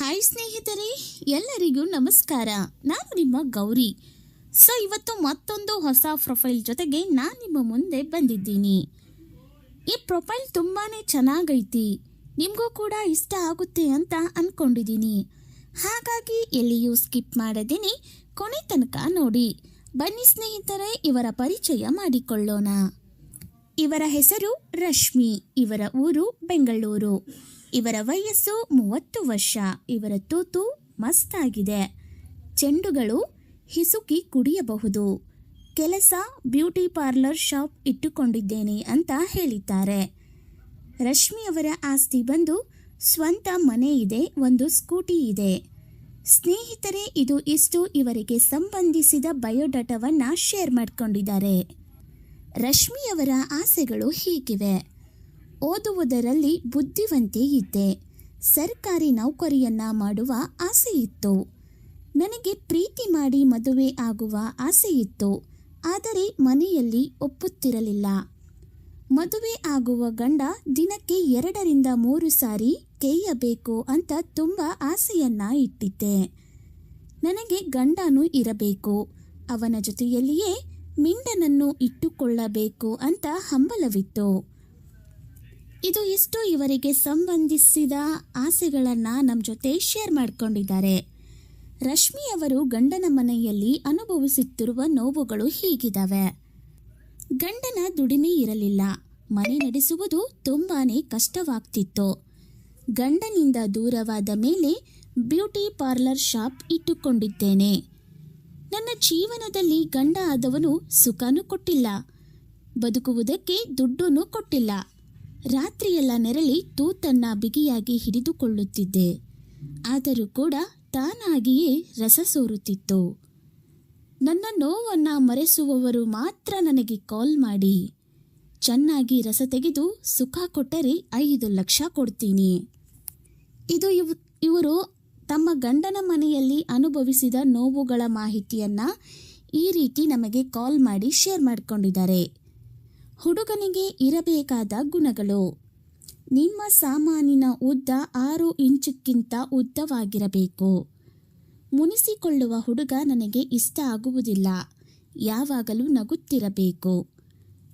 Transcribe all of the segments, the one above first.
Hi ಸ್ನೇಹಿತರೆ, ಎಲ್ಲರಿಗೂ ನಮಸ್ಕಾರ. ನಾನು ನಿಮ್ಮ ಗೌರಿ. ಇವತ್ತು ಮತ್ತೊಂದು ಹೊಸ ಪ್ರೊಫೈಲ್ ಜೊತೆಗೆ ನಾನು ನಿಮ್ಮ ಮುಂದೆ ಬಂದಿದ್ದೀನಿ. ಈ ಪ್ರೊಫೈಲ್ ತುಂಬಾ ಚೆನ್ನಾಗೈತಿ, ನಿಮಗೂ ಕೂಡ ಇಷ್ಟ ಆಗುತ್ತೆ ಅಂತ ಅಂದ್ಕೊಂಡಿದ್ದೀನಿ. ಹಾಗಾಗಿ ಎಲ್ಲಿಯೂ ಸ್ಕಿಪ್ ಮಾಡದೇನೆ ಕೊನೆ ತನಕ ನೋಡಿ. ಬನ್ನಿ ಸ್ನೇಹಿತರೆ, ಇವರ ಪರಿಚಯ ಮಾಡಿಕೊಳ್ಳೋಣ. ಇವರ ಹೆಸರು ರಶ್ಮಿ, ಇವರ ಊರು ಬೆಂಗಳೂರು. ಇವರ ವಯಸ್ಸು 30 ವರ್ಷ. ಇವರ ತೂತು ಮಸ್ತಾಗಿದೆ. ಚೆಂಡುಗಳು ಹಿಸುಕಿ ಕುಡಿಯಬಹುದು. ಕೆಲಸ ಬ್ಯೂಟಿ ಪಾರ್ಲರ್ ಶಾಪ್ ಇಟ್ಟುಕೊಂಡಿದ್ದೇನೆ ಅಂತ ಹೇಳಿದ್ದಾರೆ. ರಶ್ಮಿ ಅವರ ಆಸ್ತಿ ಬಂದು ಸ್ವಂತ ಮನೆ ಇದೆ, ಒಂದು ಸ್ಕೂಟಿ ಇದೆ. ಸ್ನೇಹಿತರೆ, ಇದು ಇಷ್ಟು ಇವರಿಗೆ ಸಂಬಂಧಿಸಿದ ಬಯೋಡಾಟಾವನ್ನು ಶೇರ್ ಮಾಡಿಕೊಂಡಿದ್ದಾರೆ. ರಶ್ಮಿ ಅವರ ಆಸೆಗಳು ಹೀಗಿವೆ. ಓದುವುದರಲ್ಲಿ ಬುದ್ಧಿವಂತೆ ಇದ್ದೆ. ಸರ್ಕಾರಿ ನೌಕರಿಯನ್ನ ಮಾಡುವ ಆಸೆ ಇತ್ತು. ನನಗೆ ಪ್ರೀತಿ ಮಾಡಿ ಮದುವೆ ಆಗುವ ಆಸೆ ಇತ್ತು, ಆದರೆ ಮನೆಯಲ್ಲಿ ಒಪ್ಪುತ್ತಿರಲಿಲ್ಲ. ಮದುವೆ ಆಗುವ ಗಂಡ ದಿನಕ್ಕೆ 2 ರಿಂದ 3 ಸಾರಿ ಕೇಯಬೇಕು ಅಂತ ತುಂಬ ಆಸೆಯನ್ನ ಇಟ್ಟಿದ್ದೆ. ನನಗೆ ಗಂಡನೂ ಇರಬೇಕು, ಅವನ ಜೊತೆಯಲ್ಲಿಯೇ ಮಿಂಡನನ್ನು ಇಟ್ಟುಕೊಳ್ಳಬೇಕು ಅಂತ ಹಂಬಲವಿತ್ತು. ಇದು ಇಷ್ಟು ಇವರಿಗೆ ಸಂಬಂಧಿಸಿದ ಆಸೆಗಳನ್ನು ನಮ್ಮ ಜೊತೆ ಶೇರ್ ಮಾಡಿಕೊಂಡಿದ್ದಾರೆ. ರಶ್ಮಿ ಅವರು ಗಂಡನ ಮನೆಯಲ್ಲಿ ಅನುಭವಿಸುತ್ತಿರುವ ನೋವುಗಳು ಹೀಗಿದ್ದಾವೆ. ಗಂಡನ ದುಡಿಮೆ ಇರಲಿಲ್ಲ, ಮನೆ ನಡೆಸುವುದು ತುಂಬಾನೇ ಕಷ್ಟವಾಗ್ತಿತ್ತು. ಗಂಡನಿಂದ ದೂರವಾದ ಮೇಲೆ ಬ್ಯೂಟಿ ಪಾರ್ಲರ್ ಶಾಪ್ ಇಟ್ಟುಕೊಂಡಿದ್ದೇನೆ. ನನ್ನ ಜೀವನದಲ್ಲಿ ಗಂಡ ಆದವನು ಸುಖನೂ ಕೊಟ್ಟಿಲ್ಲ, ಬದುಕುವುದಕ್ಕೆ ದುಡ್ಡೂ ಕೊಟ್ಟಿಲ್ಲ. ರಾತ್ರಿಯೆಲ್ಲ ನೆರಳಿ ತೂತನ್ನ ಬಿಗಿಯಾಗಿ ಹಿಡಿದುಕೊಳ್ಳುತ್ತಿದ್ದೆ, ಆದರೂ ಕೂಡ ತಾನಾಗಿಯೇ ರಸ ಸೋರುತ್ತಿತ್ತು. ನನ್ನ ನೋವನ್ನು ಮರೆಸುವವರು ಮಾತ್ರ ನನಗೆ ಕಾಲ್ ಮಾಡಿ ಚೆನ್ನಾಗಿ ರಸ ತೆಗೆದು ಸುಖ ಕೊಟ್ಟರೆ 5 ಲಕ್ಷ ಕೊಡ್ತೀನಿ. ಇದು ಇವರು ತಮ್ಮ ಗಂಡನ ಮನೆಯಲ್ಲಿ ಅನುಭವಿಸಿದ ನೋವುಗಳ ಮಾಹಿತಿಯನ್ನು ಈ ರೀತಿ ನಮಗೆ ಕಾಲ್ ಮಾಡಿ ಶೇರ್ ಮಾಡಿಕೊಂಡಿದ್ದಾರೆ. ಹುಡುಗನಿಗೆ ಇರಬೇಕಾದ ಗುಣಗಳು: ನಿಮ್ಮ ಸಾಮಾನಿನ ಉದ್ದ 6 ಇಂಚಕ್ಕಿಂತ ಉದ್ದವಾಗಿರಬೇಕು. ಮುನಿಸಿಕೊಳ್ಳುವ ಹುಡುಗ ನನಗೆ ಇಷ್ಟ ಆಗುವುದಿಲ್ಲ, ಯಾವಾಗಲೂ ನಗುತ್ತಿರಬೇಕು.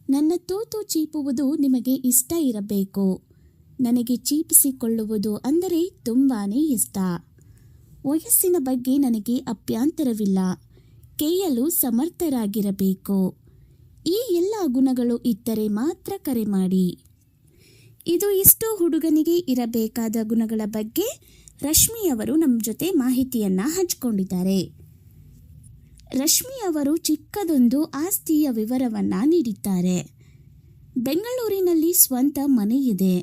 ನನ್ನ ತೂತು ಚೀಪುವುದು ನಿಮಗೆ ಇಷ್ಟ ಇರಬೇಕು. ನನಗೆ ಚೀಪಿಸಿಕೊಳ್ಳುವುದು ಅಂದರೆ ತುಂಬಾನೇ ಇಷ್ಟ. ವಯಸ್ಸಿನ ಬಗ್ಗೆ ನನಗೆ ಅಭ್ಯಂತರವಿಲ್ಲ, ಕೇಯಲು ಸಮರ್ಥರಾಗಿರಬೇಕು. ಈ ಎಲ್ಲ ಗುಣಗಳು ಇದ್ದರೆ ಮಾತ್ರ ಕರೆ ಮಾಡಿ. ಇದು ಇಷ್ಟು ಹುಡುಗನಿಗೆ ಇರಬೇಕಾದ ಗುಣಗಳ ಬಗ್ಗೆ ರಶ್ಮಿ ಅವರು ನಮ್ಮ ಜೊತೆ ಮಾಹಿತಿಯನ್ನು ಹಂಚಿಕೊಂಡಿದ್ದಾರೆ. ರಶ್ಮಿ ಅವರು ಚಿಕ್ಕದೊಂದು ಆಸ್ತಿಯ ವಿವರವನ್ನು ನೀಡಿದ್ದಾರೆ. ಬೆಂಗಳೂರಿನಲ್ಲಿ ಸ್ವಂತ ಮನೆ ಇದೆ.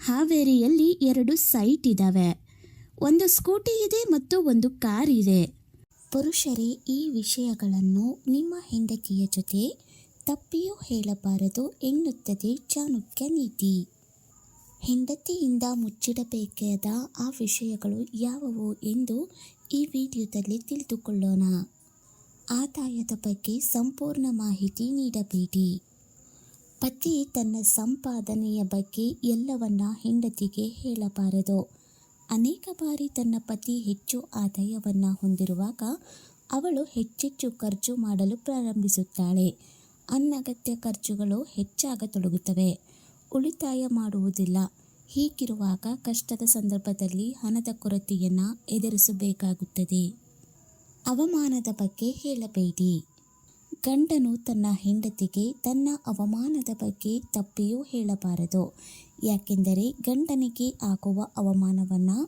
ಹಾವೇರಿಯಲ್ಲಿ 2 ಸೈಟ್ ಇದ್ದಾವೆ. ಒಂದು ಸ್ಕೂಟಿ ಇದೆ ಮತ್ತು ಒಂದು ಕಾರ್ ಇದೆ. ಪುರುಷರೇ, ಈ ವಿಷಯಗಳನ್ನು ನಿಮ್ಮ ಹೆಂಡತಿಯ ಜೊತೆ ತಪ್ಪಿಯೂ ಹೇಳಬಾರದು ಎನ್ನುತ್ತದೆ ಚಾಣಕ್ಯ ನೀತಿ. ಹೆಂಡತಿಯಿಂದ ಮುಚ್ಚಿಡಬೇಕಾದ ಆ ವಿಷಯಗಳು ಯಾವುವು ಎಂದು ಈ ವಿಡಿಯೋದಲ್ಲಿ ತಿಳಿದುಕೊಳ್ಳೋಣ. ಆದಾಯದ ಬಗ್ಗೆ ಸಂಪೂರ್ಣ ಮಾಹಿತಿ ನೀಡಬೇಡಿ. ಪತಿ ತನ್ನ ಸಂಪಾದನೆಯ ಬಗ್ಗೆ ಎಲ್ಲವನ್ನ ಹೆಂಡತಿಗೆ ಹೇಳಬಾರದು. ಅನೇಕ ಬಾರಿ ತನ್ನ ಪತಿ ಹೆಚ್ಚು ಆದಾಯವನ್ನು ಹೊಂದಿರುವಾಗ ಅವಳು ಹೆಚ್ಚೆಚ್ಚು ಖರ್ಚು ಮಾಡಲು ಪ್ರಾರಂಭಿಸುತ್ತಾಳೆ. ಅನಗತ್ಯ ಖರ್ಚುಗಳು ಹೆಚ್ಚಾಗತೊಡಗುತ್ತವೆ, ಉಳಿತಾಯ ಮಾಡುವುದಿಲ್ಲ. ಹೀಗಿರುವಾಗ ಕಷ್ಟದ ಸಂದರ್ಭದಲ್ಲಿ ಹಣದ ಕೊರತೆಯನ್ನು ಎದುರಿಸಬೇಕಾಗುತ್ತದೆ. ಅವಮಾನದ ಬಗ್ಗೆ ಹೇಳಬೇಡಿ. ಗಂಡನು ತನ್ನ ಹೆಂಡತಿಗೆ ತನ್ನ ಅವಮಾನದ ಬಗ್ಗೆ ತಪ್ಪಿಯೂ ಹೇಳಬಾರದು. ಯಾಕೆಂದರೆ ಗಂಡನಿಗೆ ಆಗುವ ಅವಮಾನವನ್ನು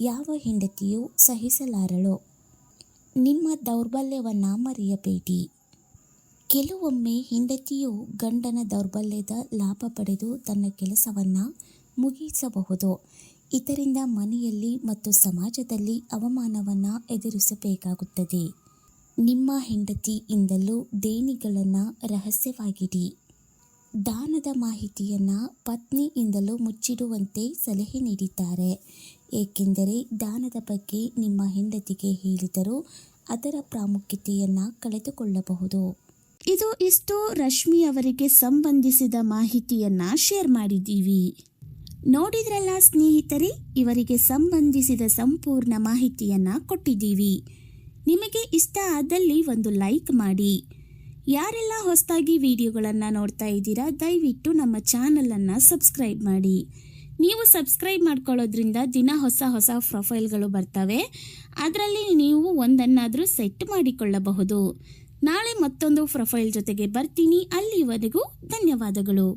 ಯಾವ ಹೆಂಡತಿಯೂ ಸಹಿಸಲಾರಳು. ನಿಮ್ಮ ದೌರ್ಬಲ್ಯವನ್ನು ಮರೆಯಬೇಡಿ. ಕೆಲವೊಮ್ಮೆ ಹೆಂಡತಿಯು ಗಂಡನ ದೌರ್ಬಲ್ಯದ ಲಾಭ ಪಡೆದು ತನ್ನ ಕೆಲಸವನ್ನು ಮುಗಿಸಬಹುದು. ಇದರಿಂದ ಮನೆಯಲ್ಲಿ ಮತ್ತು ಸಮಾಜದಲ್ಲಿ ಅವಮಾನವನ್ನು ಎದುರಿಸಬೇಕಾಗುತ್ತದೆ. ನಿಮ್ಮ ಹೆಂಡತಿಯಿಂದಲೂ ದೇಣಿಗೆಗಳನ್ನು ರಹಸ್ಯವಾಗಿಡಿ. ದಾನದ ಮಾಹಿತಿಯನ್ನು ಪತ್ನಿಯಿಂದಲೂ ಮುಚ್ಚಿಡುವಂತೆ ಸಲಹೆ ನೀಡಿದ್ದಾರೆ. ಏಕೆಂದರೆ ದಾನದ ಬಗ್ಗೆ ನಿಮ್ಮ ಹೆಂಡತಿಗೆ ಹೇಳಿದರೂ ಅದರ ಪ್ರಾಮುಖ್ಯತೆಯನ್ನು ಕಳೆದುಕೊಳ್ಳಬಹುದು. ಇದು ಇಷ್ಟು ರಶ್ಮಿ ಅವರಿಗೆ ಸಂಬಂಧಿಸಿದ ಮಾಹಿತಿಯನ್ನು ಶೇರ್ ಮಾಡಿದ್ದೀವಿ. ನೋಡಿದ್ರಲ್ಲ ಸ್ನೇಹಿತರೆ, ಇವರಿಗೆ ಸಂಬಂಧಿಸಿದ ಸಂಪೂರ್ಣ ಮಾಹಿತಿಯನ್ನು ಕೊಟ್ಟಿದ್ದೀವಿ. ನಿಮಗೆ ಇಷ್ಟ ಆದಲ್ಲಿ ಒಂದು ಲೈಕ್ ಮಾಡಿ. ಯಾರೆಲ್ಲ ಹೊಸದಾಗಿ ವಿಡಿಯೋಗಳನ್ನು ನೋಡ್ತಾ ಇದ್ದೀರಾ, ದಯವಿಟ್ಟು ನಮ್ಮ ಚಾನಲನ್ನು ಸಬ್ಸ್ಕ್ರೈಬ್ ಮಾಡಿ. ನೀವು ಸಬ್ಸ್ಕ್ರೈಬ್ ಮಾಡ್ಕೊಳ್ಳೋದ್ರಿಂದ ದಿನ ಹೊಸ ಹೊಸ ಪ್ರೊಫೈಲ್ಗಳು ಬರ್ತವೆ. ಅದರಲ್ಲಿ ನೀವು ಒಂದನ್ನಾದರೂ ಸೆಟ್ ಮಾಡಿಕೊಳ್ಳಬಹುದು. ನಾಳೆ ಮತ್ತೊಂದು ಪ್ರೊಫೈಲ್ ಜೊತೆಗೆ ಬರ್ತೀನಿ. ಅಲ್ಲಿವರೆಗೂ ಧನ್ಯವಾದಗಳು.